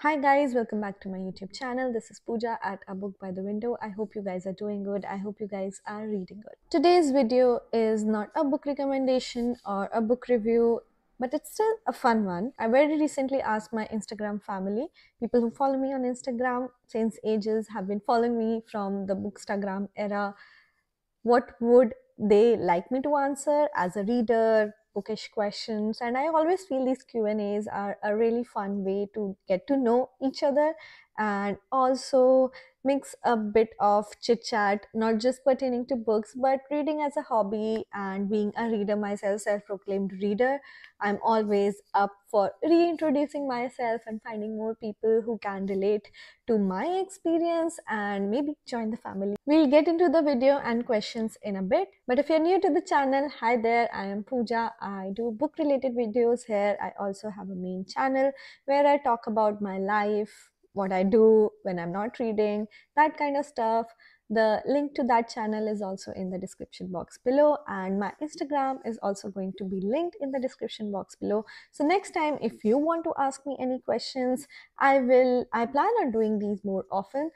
Hi guys, welcome back to my YouTube channel. This is Pooja at A Book by the Window. I hope you guys are doing good. I hope you guys are reading good. Today's video is not a book recommendation or a book review, but it's still a fun one. I very recently asked my Instagram family, people who follow me on Instagram since ages, have been following me from the Bookstagram era, what would they like me to answer as a reader, bookish questions. And I always feel these Q&As are a really fun way to get to know each other and also mix a bit of chit chat, not just pertaining to books but reading as a hobby. And being a reader myself, self-proclaimed reader, I'm always up for reintroducing myself and finding more people who can relate to my experience and maybe join the family. We'll get into the video and questions in a bit. But if you're new to the channel, hi there, I am Pooja. I do book related videos here. I also have a main channel where I talk about my life, what I do when I'm not reading, that kind of stuff. The link to that channel is also in the description box below, and my Instagram is also going to be linked in the description box below. So next time, if you want to ask me any questions, I plan on doing these more often.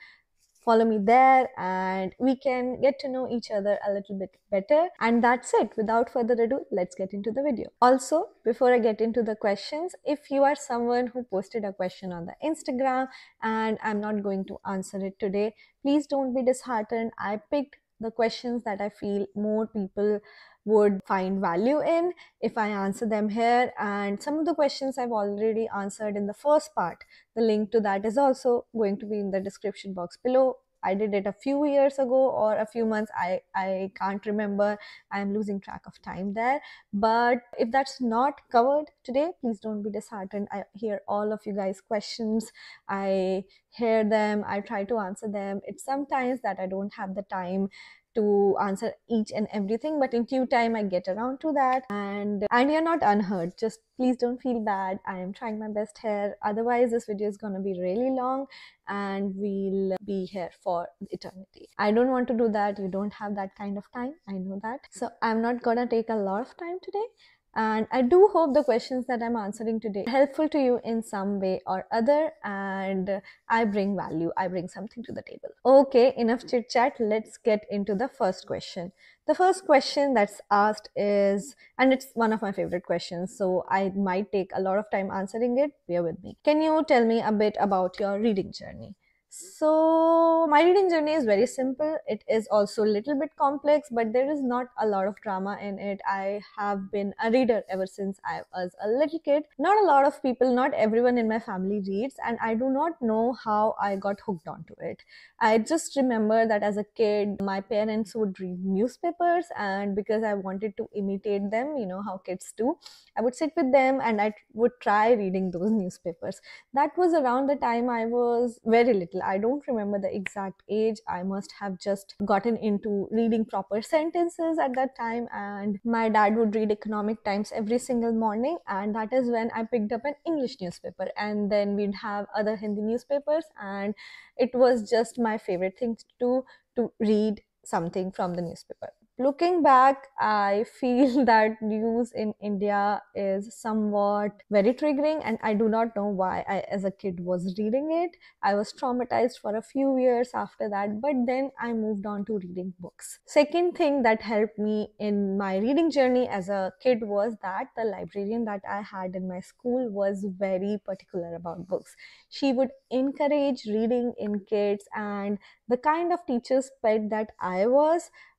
Follow me there and we can get to know each other a little bit better. And that's it. Without further ado, let's get into the video. Also, before I get into the questions, if you are someone who posted a question on the Instagram and I'm not going to answer it today, please don't be disheartened. I picked the questions that I feel more people would find value in if I answer them here. And some of the questions I've already answered in the first part. The link to that is also going to be in the description box below. I did it a few years ago or a few months. I can't remember. I'm losing track of time there. But if that's not covered today, please don't be disheartened. I hear all of you guys' questions. I hear them. I try to answer them. It's sometimes that I don't have the time to answer each and everything, but in due time I get around to that. And you're not unheard. Just please don't feel bad. I am trying my best here. Otherwise this video is going to be really long and we'll be here for eternity. I don't want to do that. You don't have that kind of time, I know that. So I'm not gonna take a lot of time today. And I do hope the questions that I'm answering today are helpful to you in some way or other, and I bring value, I bring something to the table. Okay, enough chit chat. Let's get into the first question. The first question that's asked is, and it's one of my favorite questions, so I might take a lot of time answering it. Bear with me. Can you tell me a bit about your reading journey? So my reading journey is very simple. It is also a little bit complex, but there is not a lot of drama in it. I have been a reader ever since I was a little kid. Not a lot of people, not everyone in my family reads, and I do not know how I got hooked onto it. I just remember that as a kid, my parents would read newspapers, and because I wanted to imitate them, you know how kids do, I would sit with them and I would try reading those newspapers. That was around the time I was very little. I don't remember the exact age. I must have just gotten into reading proper sentences at that time, and my dad would read Economic Times every single morning, and that is when I picked up an English newspaper. And then we'd have other Hindi newspapers, and it was just my favorite thing to do, to read something from the newspaper. Looking back, I feel that news in India is somewhat very triggering, and I do not know why I, as a kid, was reading it. I was traumatized for a few years after that, but then I moved on to reading books. Second thing that helped me in my reading journey as a kid was that the librarian that I had in my school was very particular about books. She would encourage reading in kids, and the kind of teacher's pet that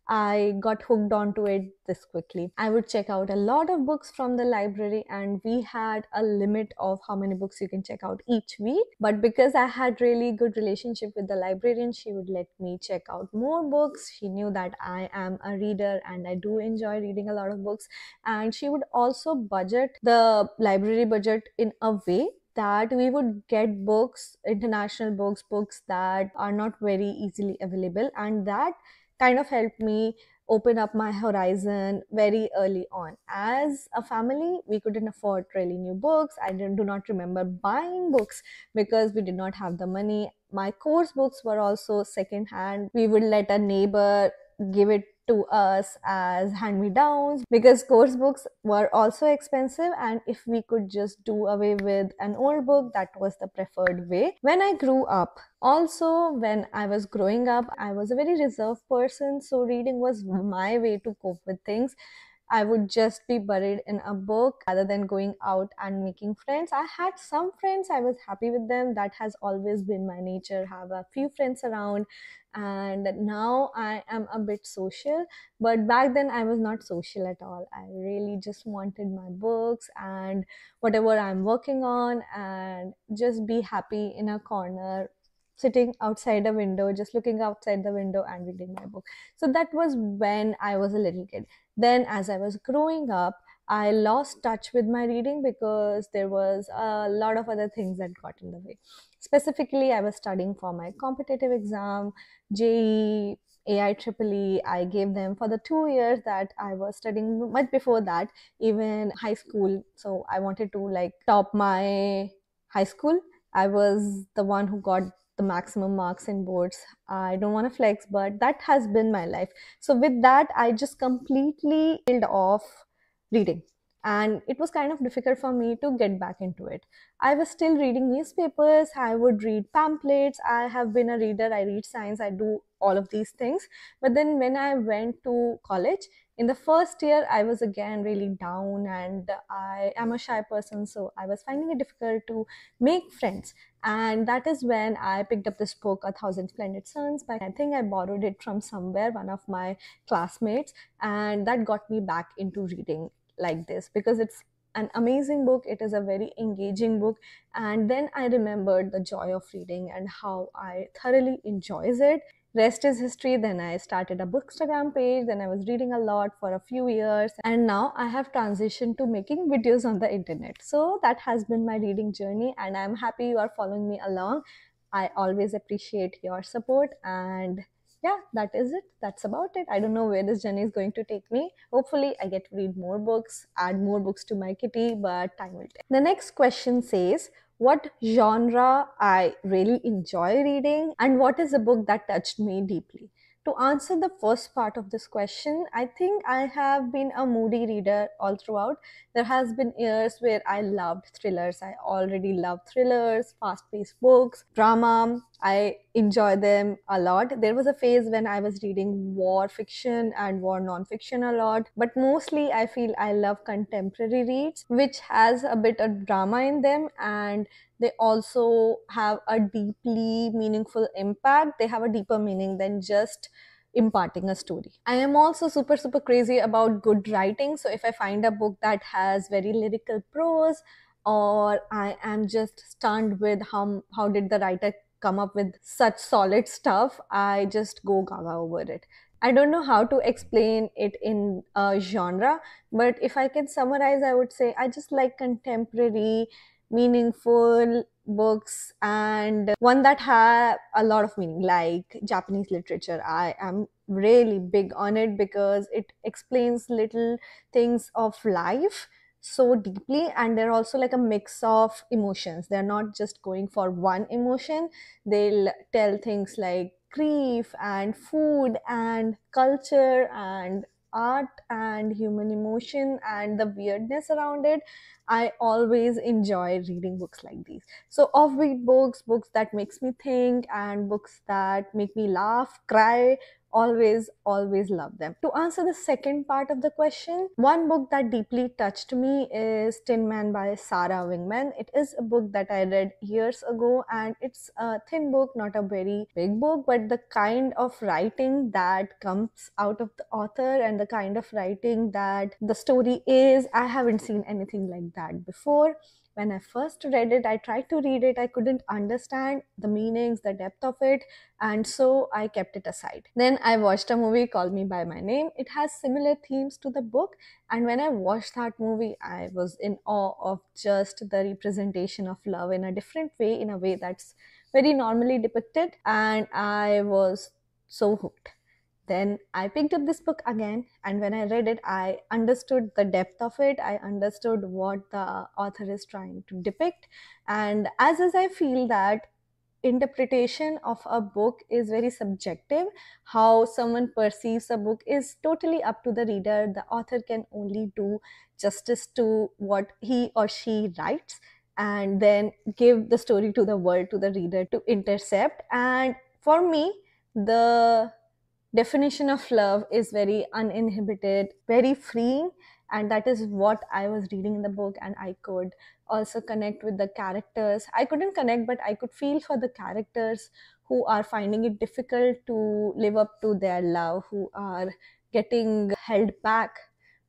I got hooked onto it this quickly. I would check out a lot of books from the library, and we had a limit of how many books you can check out each week. But because I had really good relationship with the librarian, she would let me check out more books. She knew that I am a reader and I do enjoy reading a lot of books. And she would also budget the library budget in a way that we would get books, international books, books that are not very easily available, and that kind of helped me open up my horizon very early on. As a family, we couldn't afford really new books. Do not remember buying books because we did not have the money. My course books were also second hand. We would let a neighbor give it to us as hand-me-downs, because course books were also expensive, and if we could just do away with an old book, that was the preferred way. When I grew up, also when I was growing up, I was a very reserved person, so reading was my way to cope with things. I would just be buried in a book rather than going out and making friends. I had some friends, I was happy with them. That has always been my nature, have a few friends around. And now I am a bit social, but back then I was not social at all. I really just wanted my books and whatever I'm working on, and just be happy in a corner, sitting outside a window, just looking outside the window and reading my book. So that was when I was a little kid. Then, as I was growing up, I lost touch with my reading because there was a lot of other things that got in the way. Specifically, I was studying for my competitive exam, JEE, AIEEE. I gave them for the 2 years that I was studying. Much before that, even high school. So I wanted to like top my high school. I was the one who got the maximum marks in boards. I don't want to flex, but that has been my life. So with that, I just completely killed off reading. And it was kind of difficult for me to get back into it. I was still reading newspapers, I would read pamphlets. I have been a reader, I read science, I do all of these things. But then when I went to college, in the first year, I was again really down, and I am a shy person, so I was finding it difficult to make friends. And that is when I picked up this book, A Thousand Splendid Suns. But I think I borrowed it from somewhere, one of my classmates, and that got me back into reading like this, because it's an amazing book. It is a very engaging book. And then I remembered the joy of reading and how I thoroughly enjoys it. Rest is history. Then I started a bookstagram page, then I was reading a lot for a few years, and now I have transitioned to making videos on the internet. So that has been my reading journey, and I'm happy you are following me along. I always appreciate your support, and yeah, that is it. That's about it. I don't know where this journey is going to take me. Hopefully, I get to read more books, add more books to my kitty, but time will tell. The next question says, what genre I really enjoy reading, and what is a book that touched me deeply? To answer the first part of this question, I think I have been a moody reader all throughout. There has been years where I loved thrillers. I already love thrillers, fast-paced books, drama. I enjoy them a lot. There was a phase when I was reading war fiction and war non-fiction a lot, but mostly I feel I love contemporary reads, which has a bit of drama in them, and they also have a deeply meaningful impact. They have a deeper meaning than just imparting a story. I am also super crazy about good writing. So if I find a book that has very lyrical prose, or I am just stunned with how did the writer come up with such solid stuff, I just go gaga over it. I don't know how to explain it in a genre, but if I can summarize, I would say I just like contemporary, meaningful books, and one that have a lot of meaning, like Japanese literature. I am really big on it because it explains little things of life so deeply, and they're also like a mix of emotions. They're not just going for one emotion. They'll tell things like grief and food and culture and art and human emotion and the weirdness around it. I always enjoy reading books like these. So offbeat books, books that makes me think, and books that make me laugh, cry, always love them. To answer the second part of the question, one book that deeply touched me is Tin Man by Sarah Wingman. It is a book that I read years ago, and it's a thin book, not a very big book, but the kind of writing that comes out of the author and the kind of writing that the story is, I haven't seen anything like that before. When I first read it, I tried to read it, I couldn't understand the meanings, the depth of it, and so I kept it aside. Then I watched a movie, Call Me By My Name. It has similar themes to the book, and when I watched that movie, I was in awe of just the representation of love in a different way, in a way that's very normally depicted, and I was so hooked. Then I picked up this book again, and when I read it, I understood the depth of it. I understood what the author is trying to depict. And as I feel that interpretation of a book is very subjective. How someone perceives a book is totally up to the reader. The author can only do justice to what he or she writes and then give the story to the world, to the reader to intercept. And for me, the definition of love is very uninhibited, very freeing, and that is what I was reading in the book. And I could also connect with the characters. I couldn't connect, but I could feel for the characters who are finding it difficult to live up to their love, who are getting held back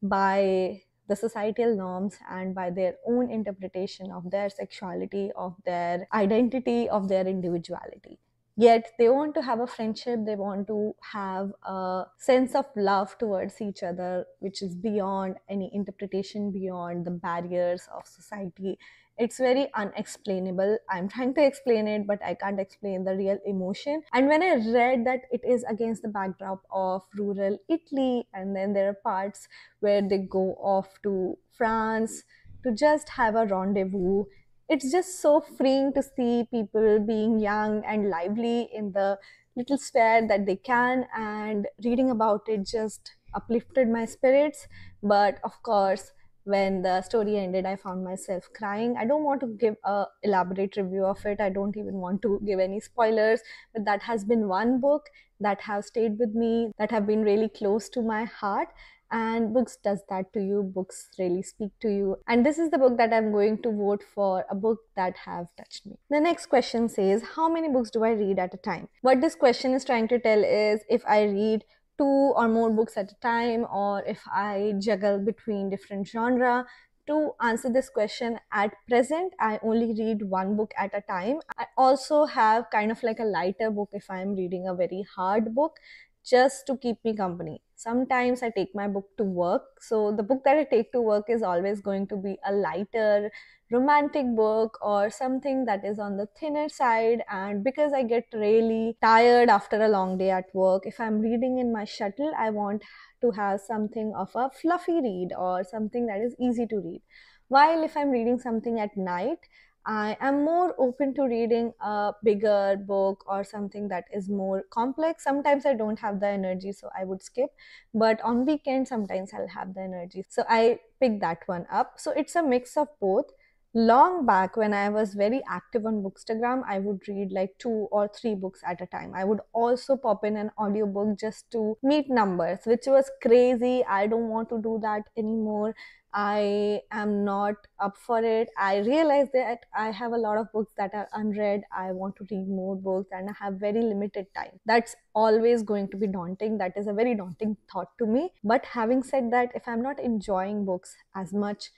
by the societal norms and by their own interpretation of their sexuality, of their identity, of their individuality. Yet they want to have a friendship, they want to have a sense of love towards each other, which is beyond any interpretation, beyond the barriers of society. It's very unexplainable. I'm trying to explain it, but I can't explain the real emotion. And when I read that it is against the backdrop of rural Italy, and then there are parts where they go off to France to just have a rendezvous, it's just so freeing to see people being young and lively in the little sphere that they can, and reading about it just uplifted my spirits. But of course, when the story ended, I found myself crying. I don't want to give a elaborate review of it, I don't even want to give any spoilers, but that has been one book that have stayed with me, that have been really close to my heart. And books does that to you, books really speak to you, and this is the book that I'm going to vote for a book that have touched me. The next question says, how many books do I read at a time? What this question is trying to tell is if I read two or more books at a time, or if I juggle between different genre. To answer this question, at present I only read one book at a time. I also have kind of like a lighter book if I'm reading a very hard book, just to keep me company. Sometimes I take my book to work. So the book that I take to work is always going to be a lighter romantic book or something that is on the thinner side. And because I get really tired after a long day at work, if I'm reading in my shuttle, I want to have something of a fluffy read or something that is easy to read. While if I'm reading something at night, I am more open to reading a bigger book or something that is more complex. Sometimes I don't have the energy, so I would skip. But on weekends, sometimes I'll have the energy. So I pick that one up. So it's a mix of both. Long back, when I was very active on Bookstagram, I would read like 2 or 3 books at a time. I would also pop in an audiobook just to meet numbers, which was crazy. I don't want to do that anymore. I am not up for it. I realize that I have a lot of books that are unread. I want to read more books and I have very limited time. That's always going to be daunting. That is a very daunting thought to me. But having said that, if I'm not enjoying books as much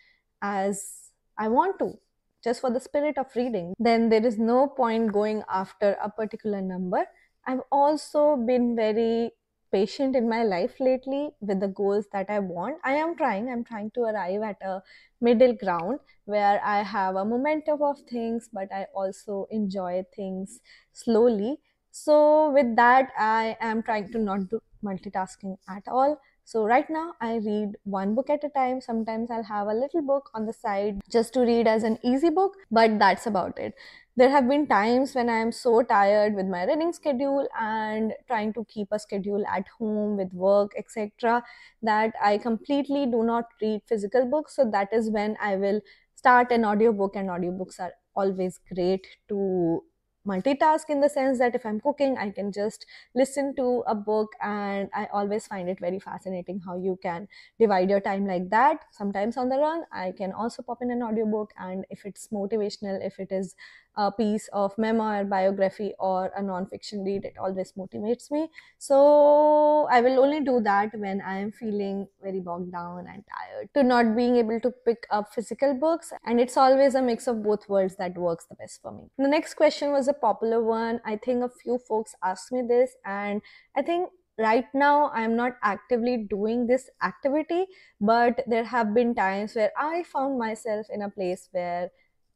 as I want to, just for the spirit of reading, then there is no point going after a particular number. I've also been very patient in my life lately with the goals that I want. I'm trying to arrive at a middle ground where I have a momentum of things, but I also enjoy things slowly. So with that, I am trying to not do multitasking at all. So right now I read one book at a time. Sometimes I'll have a little book on the side just to read as an easy book, but that's about it. There have been times when I am so tired with my reading schedule and trying to keep a schedule at home with work, etc., that I completely do not read physical books. So that is when I will start an audiobook, and audiobooks are always great to multitask, in the sense that if I'm cooking, I can just listen to a book, and I always find it very fascinating how you can divide your time like that. Sometimes on the run, I can also pop in an audiobook, and if it's motivational, if it is a piece of memoir, biography, or a non-fiction read, it always motivates me. So I will only do that when I am feeling very bogged down and tired to not being able to pick up physical books, and it's always a mix of both worlds that works the best for me. The next question was a popular one. I think a few folks asked me this, and I think right now I'm not actively doing this activity, but there have been times where I found myself in a place where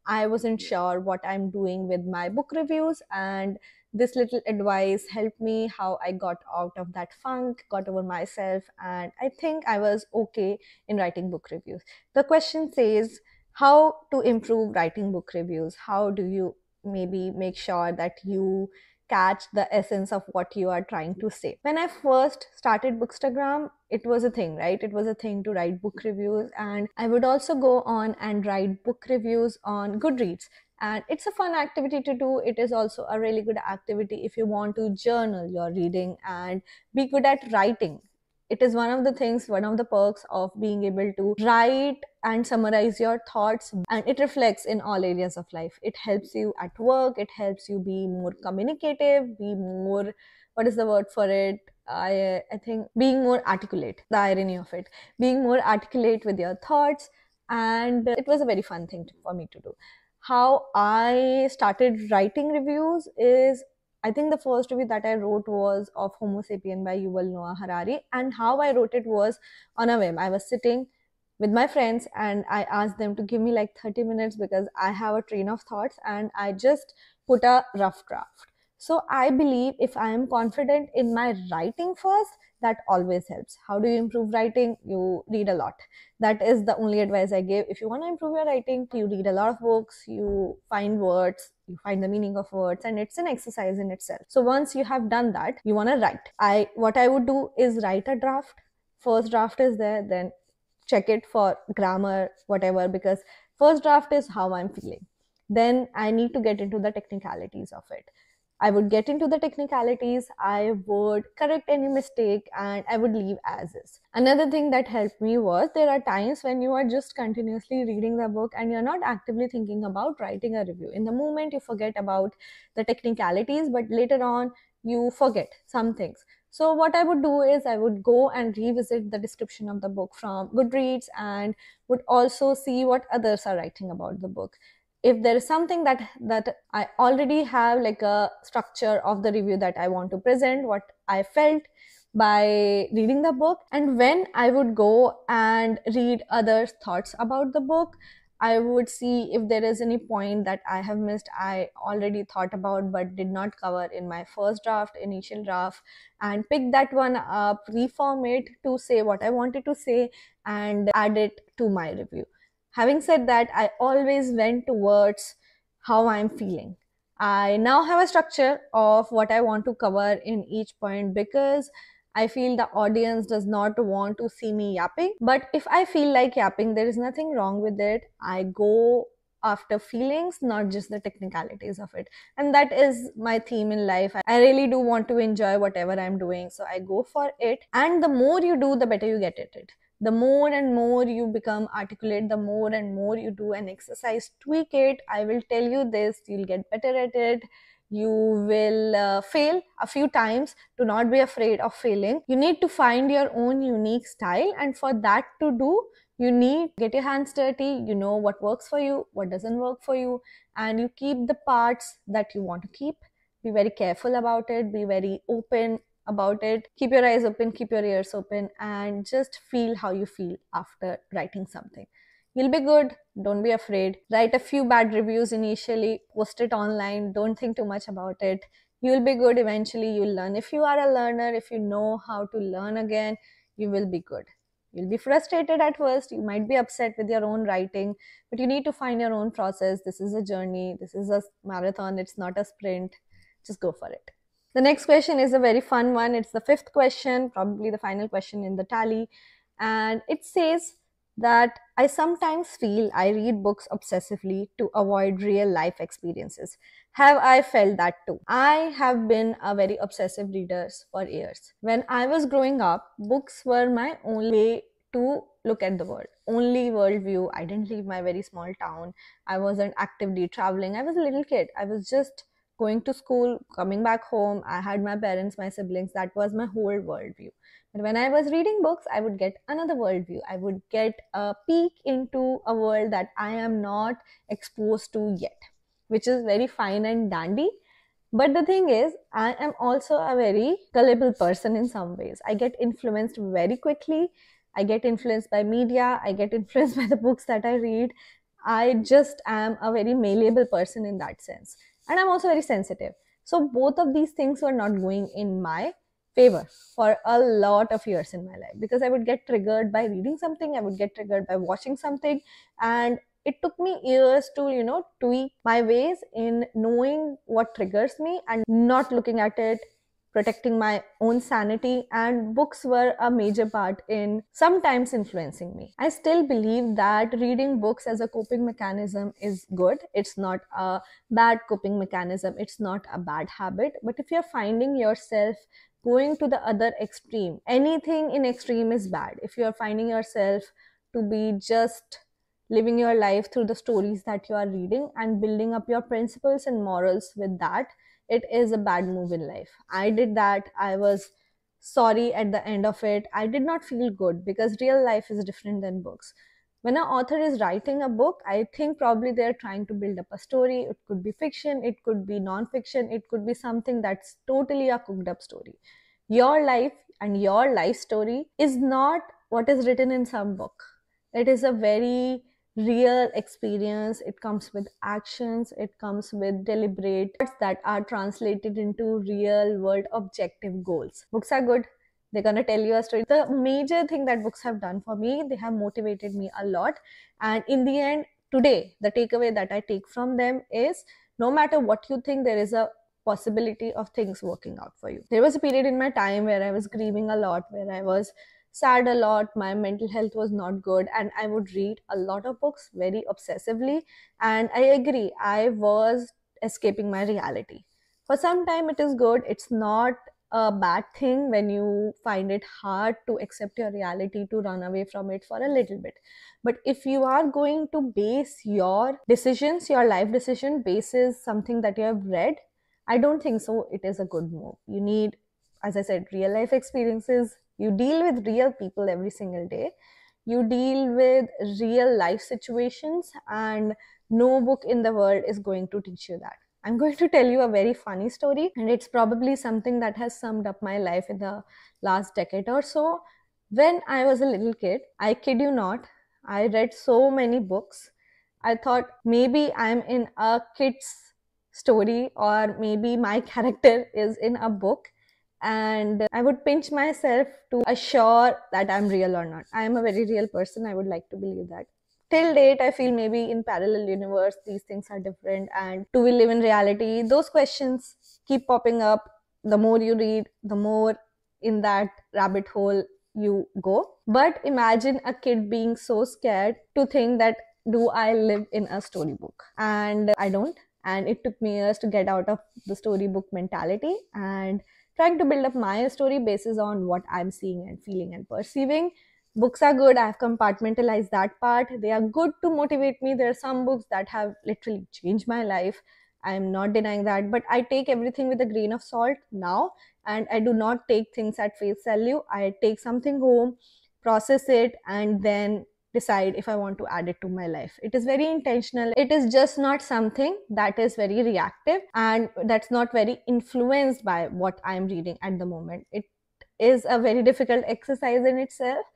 I wasn't sure what I'm doing with my book reviews, and this little advice helped me how I got out of that funk, got over myself, and I think I was okay in writing book reviews. The question says, how to improve writing book reviews? How do you maybe make sure that you catch the essence of what you are trying to say. When I first started Bookstagram, it was a thing, right? It was a thing to write book reviews, and I would also go on and write book reviews on Goodreads. And it's a fun activity to do. It is also a really good activity if you want to journal your reading and be good at writing. It is one of the things, one of the perks of being able to write and summarize your thoughts, and it reflects in all areas of life. It helps you at work, it helps you be more communicative, be more, what is the word for it, I think being more articulate, the irony of it, being more articulate with your thoughts. And it was a very fun thing for me to do. How I started writing reviews is, I think the first review that I wrote was of Homo sapien by Yuval Noah Harari. And how I wrote it was on a whim. I was sitting with my friends and I asked them to give me like 30 minutes because I have a train of thoughts, and I just put a rough draft. So I believe if I am confident in my writing first, that always helps. How do you improve writing? You read a lot. That is the only advice I give. If you want to improve your writing, you read a lot of books, you find words, you find the meaning of words, and it's an exercise in itself. So once you have done that, you want to write. What I would do is write a draft. First draft is there, then check it for grammar, whatever, because first draft is how I'm feeling. Then I need to get into the technicalities of it. I would get into the technicalities, I would correct any mistake, and I would leave as is. Another thing that helped me was, there are times when you are just continuously reading the book and you're not actively thinking about writing a review. In the moment, you forget about the technicalities, but later on, you forget some things. So what I would do is I would go and revisit the description of the book from Goodreads, and would also see what others are writing about the book. If there is something that I already have, like a structure of the review that I want to present, what I felt by reading the book, and when I would go and read others' thoughts about the book, I would see if there is any point that I have missed, I already thought about but did not cover in my first draft, initial draft, and pick that one up, reform it to say what I wanted to say, and add it to my review. Having said that, I always went towards how I'm feeling. I now have a structure of what I want to cover in each point, because I feel the audience does not want to see me yapping. But if I feel like yapping, there is nothing wrong with it. I go after feelings, not just the technicalities of it. And that is my theme in life. I really do want to enjoy whatever I'm doing, so I go for it. And the more you do, the better you get at it. The more and more you become articulate, the more and more you do an exercise, tweak it. I will tell you this, you'll get better at it. You will fail a few times. Do not be afraid of failing. You need to find your own unique style, and for that to do, you need to get your hands dirty. You know what works for you, what doesn't work for you, and you keep the parts that you want to keep. Be very careful about it, be very open about it. Keep your eyes open, keep your ears open, and just feel how you feel after writing something. You'll be good. Don't be afraid. Write a few bad reviews initially, post it online. Don't think too much about it. You'll be good. Eventually, you'll learn. If you are a learner, if you know how to learn again, you will be good. You'll be frustrated at first. You might be upset with your own writing, but you need to find your own process. This is a journey. This is a marathon. It's not a sprint. Just go for it. The next question is a very fun one. It's the fifth question, probably the final question in the tally. And it says that I sometimes feel I read books obsessively to avoid real life experiences. Have I felt that too? I have been a very obsessive reader for years. When I was growing up, books were my only way to look at the world, only worldview. I didn't leave my very small town. I wasn't actively traveling. I was a little kid. I was just going to school, coming back home. I had my parents, my siblings. That was my whole worldview. But when I was reading books, I would get another worldview. I would get a peek into a world that I am not exposed to yet, which is very fine and dandy. But the thing is, I am also a very gullible person in some ways. I get influenced very quickly. I get influenced by media. I get influenced by the books that I read. I just am a very malleable person in that sense. And I'm also very sensitive. So both of these things were not going in my favor for a lot of years in my life, because I would get triggered by reading something, I would get triggered by watching something, and it took me years to, tweak my ways in knowing what triggers me and not looking at it, protecting my own sanity, and books were a major part in sometimes influencing me. I still believe that reading books as a coping mechanism is good. It's not a bad coping mechanism, it's not a bad habit. But if you're finding yourself going to the other extreme, anything in extreme is bad. If you're finding yourself to be just living your life through the stories that you are reading and building up your principles and morals with that, it is a bad move in life. I did that. I was sorry at the end of it. I did not feel good because real life is different than books. When an author is writing a book, I think probably they're trying to build up a story. It could be fiction, it could be non-fiction, it could be something that's totally a cooked up story. Your life and your life story is not what is written in some book. It is a very real experience. It comes with actions, it comes with deliberate that are translated into real world objective goals. Books are good, they're going to tell you a story. The major thing that books have done for me, they have motivated me a lot, and in the end, today the takeaway that I take from them is, no matter what you think, there is a possibility of things working out for you. There was a period in my time where I was grieving a lot, where I was sad a lot, my mental health was not good, and I would read a lot of books very obsessively. And I agree, I was escaping my reality. For some time it is good. It's not a bad thing when you find it hard to accept your reality, to run away from it for a little bit. But if you are going to base your decisions, your life decision basis something that you have read, I don't think so it is a good move. You need, as I said, real life experiences. You deal with real people every single day. You deal with real life situations, and no book in the world is going to teach you that. I'm going to tell you a very funny story, and it's probably something that has summed up my life in the last decade or so. When I was a little kid, I kid you not, I read so many books. I thought maybe I'm in a kid's story, or maybe my character is in a book, and I would pinch myself to assure that I'm real or not. I am a very real person. I would like to believe that. Till date, I feel maybe in parallel universe, these things are different. And do we live in reality? Those questions keep popping up. The more you read, the more in that rabbit hole you go. But imagine a kid being so scared to think that, do I live in a storybook? And I don't. And it took me years to get out of the storybook mentality and trying to build up my story basis on what I'm seeing and feeling and perceiving. Books are good. I have compartmentalized that part. They are good to motivate me. There are some books that have literally changed my life. I am not denying that, but I take everything with a grain of salt now, and I do not take things at face value. I take something home, process it, and then decide if I want to add it to my life. It is very intentional. It is just not something that is very reactive and that's not very influenced by what I'm reading at the moment. It is a very difficult exercise in itself,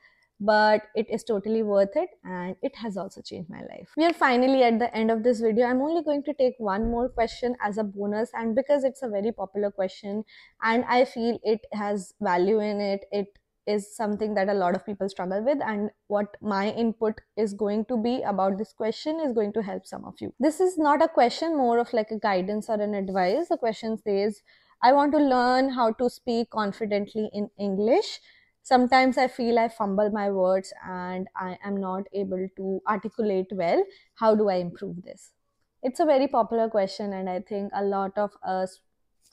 but it is totally worth it, and it has also changed my life. We are finally at the end of this video. I'm only going to take one more question as a bonus, and because it's a very popular question and I feel it has value in it, it is something that a lot of people struggle with, and what my input is going to be about this question is going to help some of you. This is not a question, more of like a guidance or an advice. The question says, I want to learn how to speak confidently in English. Sometimes I feel I fumble my words and I am not able to articulate well. How do I improve this? It's a very popular question, and I think a lot of us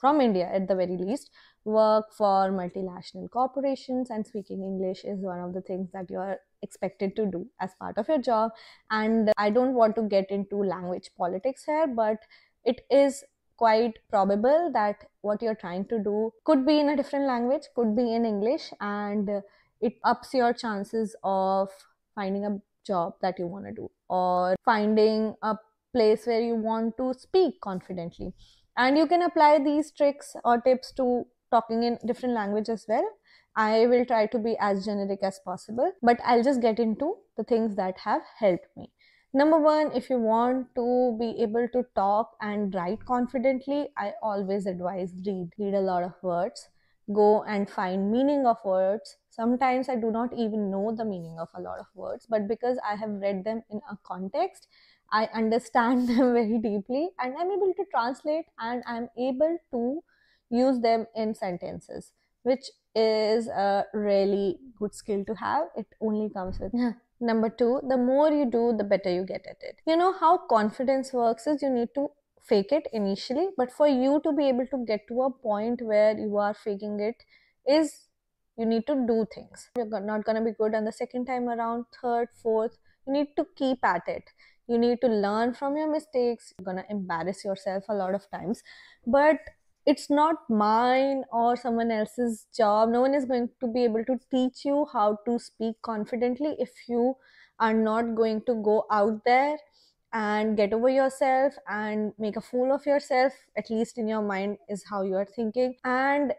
from India, at the very least, work for multinational corporations, and speaking English is one of the things that you are expected to do as part of your job. And I don't want to get into language politics here, but it is quite probable that what you're trying to do could be in a different language, could be in English, and it ups your chances of finding a job that you want to do, or finding a place where you want to speak confidently. And you can apply these tricks or tips to talking in different language as well. I will try to be as generic as possible, but I'll just get into the things that have helped me. Number one, if you want to be able to talk and write confidently, I always advise read a lot of words. go and find meaning of words. Sometimes I do not even know the meaning of a lot of words, but because I have read them in a context, I understand them very deeply and I'm able to translate and I'm able to use them in sentences, which is a really good skill to have. It only comes with number two, the more you do, the better you get at it. You know how confidence works is you need to fake it initially, but for you to be able to get to a point where you are faking it is you need to do things. You're not going to be good on the second time around, third, fourth. You need to keep at it. You need to learn from your mistakes. You're going to embarrass yourself a lot of times, but it's not mine or someone else's job. No one is going to be able to teach you how to speak confidently if you are not going to go out there and get over yourself and make a fool of yourself, at least in your mind is how you are thinking, and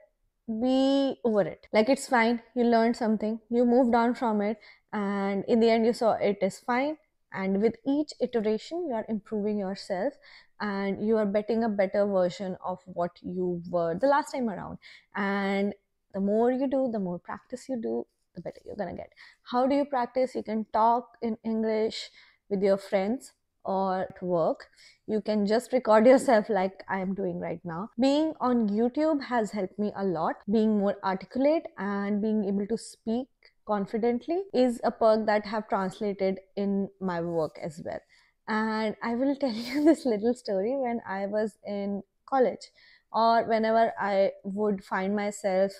be over it. Like, it's fine, you learned something, you moved on from it, and in the end you saw it is fine, and with each iteration you are improving yourself and you are getting a better version of what you were the last time around. And the more you do, the more practice you do, the better you're gonna get. How do you practice? You can talk in English with your friends or at work. You can just record yourself like I am doing right now. Being on YouTube has helped me a lot. Being more articulate and being able to speak confidently is a perk that have translated in my work as well. And I will tell you this little story. When I was in college, or whenever I would find myself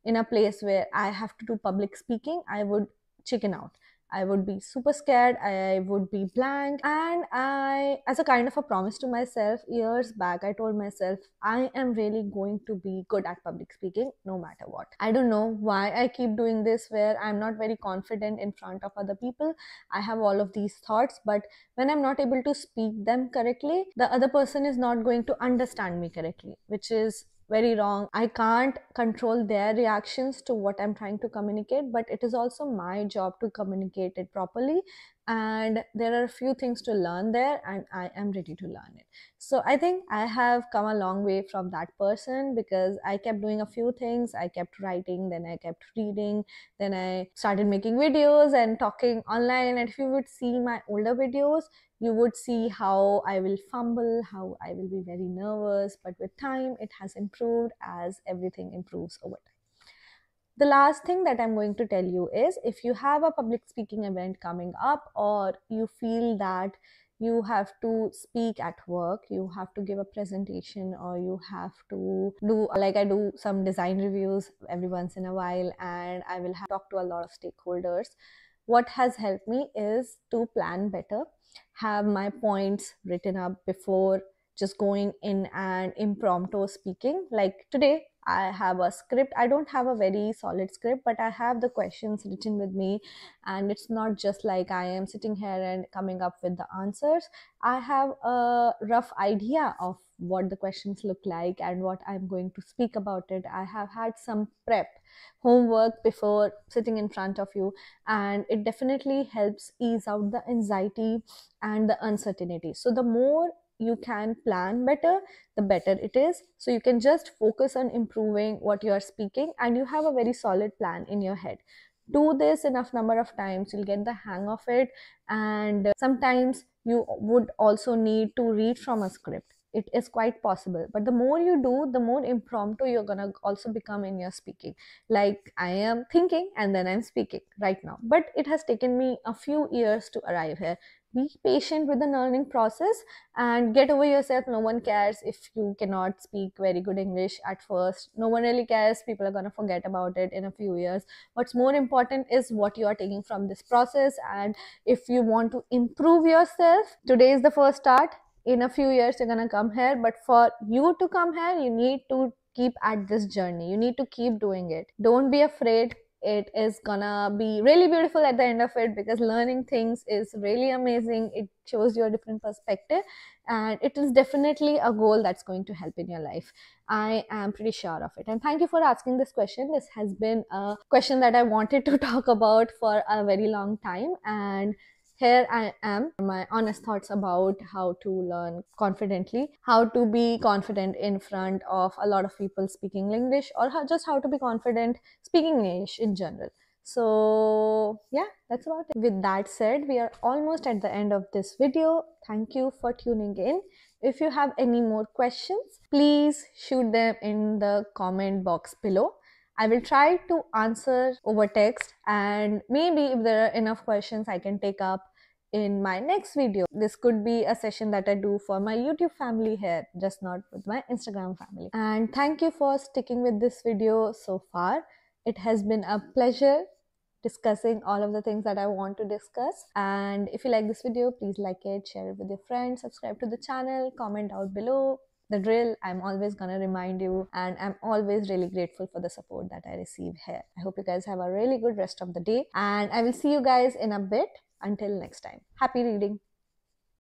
in a place where I have to do public speaking, I would chicken out. I would be super scared, I would be blank, and I, as a kind of a promise to myself, years back, I told myself, I am really going to be good at public speaking no matter what. I don't know why I keep doing this where I'm not very confident in front of other people. I have all of these thoughts, but when I'm not able to speak them correctly, the other person is not going to understand me correctly, which is very wrong. I can't control their reactions to what I'm trying to communicate, but it is also my job to communicate it properly. And there are a few things to learn there, and I am ready to learn it. So I think I have come a long way from that person because I kept doing a few things. I kept writing, then I kept reading, then I started making videos and talking online. And if you would see my older videos, you would see how I will fumble, how I will be very nervous, but with time it has improved as everything improves over time. The last thing that I'm going to tell you is, if you have a public speaking event coming up, or you feel that you have to speak at work, you have to give a presentation, or you have to do, like I do some design reviews every once in a while, and I will have to talk to a lot of stakeholders. What has helped me is to plan better, have my points written up before just going in and impromptu speaking. Like today, I have a script. I don't have a very solid script, but I have the questions written with me, and it's not just like I am sitting here and coming up with the answers. I have a rough idea of what the questions look like and what I'm going to speak about it. I have had some prep homework before sitting in front of you, and it definitely helps ease out the anxiety and the uncertainty. So the more you can plan better, the better it is. So you can just focus on improving what you are speaking, and you have a very solid plan in your head. Do this enough number of times, you'll get the hang of it. And sometimes you would also need to read from a script. It is quite possible, but the more you do, the more impromptu you're gonna also become in your speaking. Like I am thinking and then I'm speaking right now, but it has taken me a few years to arrive here. Be patient with the learning process and get over yourself. No one cares if you cannot speak very good English at first. No one really cares. People are going to forget about it in a few years. What's more important is what you are taking from this process. And if you want to improve yourself, today is the first start. In a few years, you're going to come here. But for you to come here, you need to keep at this journey. You need to keep doing it. Don't be afraid. It is gonna be really beautiful at the end of it, because learning things is really amazing. It shows you a different perspective, and it is definitely a goal that's going to help in your life. I am pretty sure of it. And thank you for asking this question. This has been a question that I wanted to talk about for a very long time, and Here I am, my honest thoughts about how to learn confidently, how to be confident in front of a lot of people speaking English, or just how to be confident speaking English in general. So yeah, that's about it. With that said, we are almost at the end of this video. Thank you for tuning in. If you have any more questions, please shoot them in the comment box below. I will try to answer over text, and maybe if there are enough questions, I can take up in my next video. This could be a session that I do for my YouTube family here, just not with my Instagram family. And thank you for sticking with this video so far. It has been a pleasure discussing all of the things that I want to discuss. And if you like this video, please like it, share it with your friends, subscribe to the channel, comment out below. The drill, I'm always gonna remind you, and I'm always really grateful for the support that I receive here. I hope you guys have a really good rest of the day, and I will see you guys in a bit. Until next time, happy reading.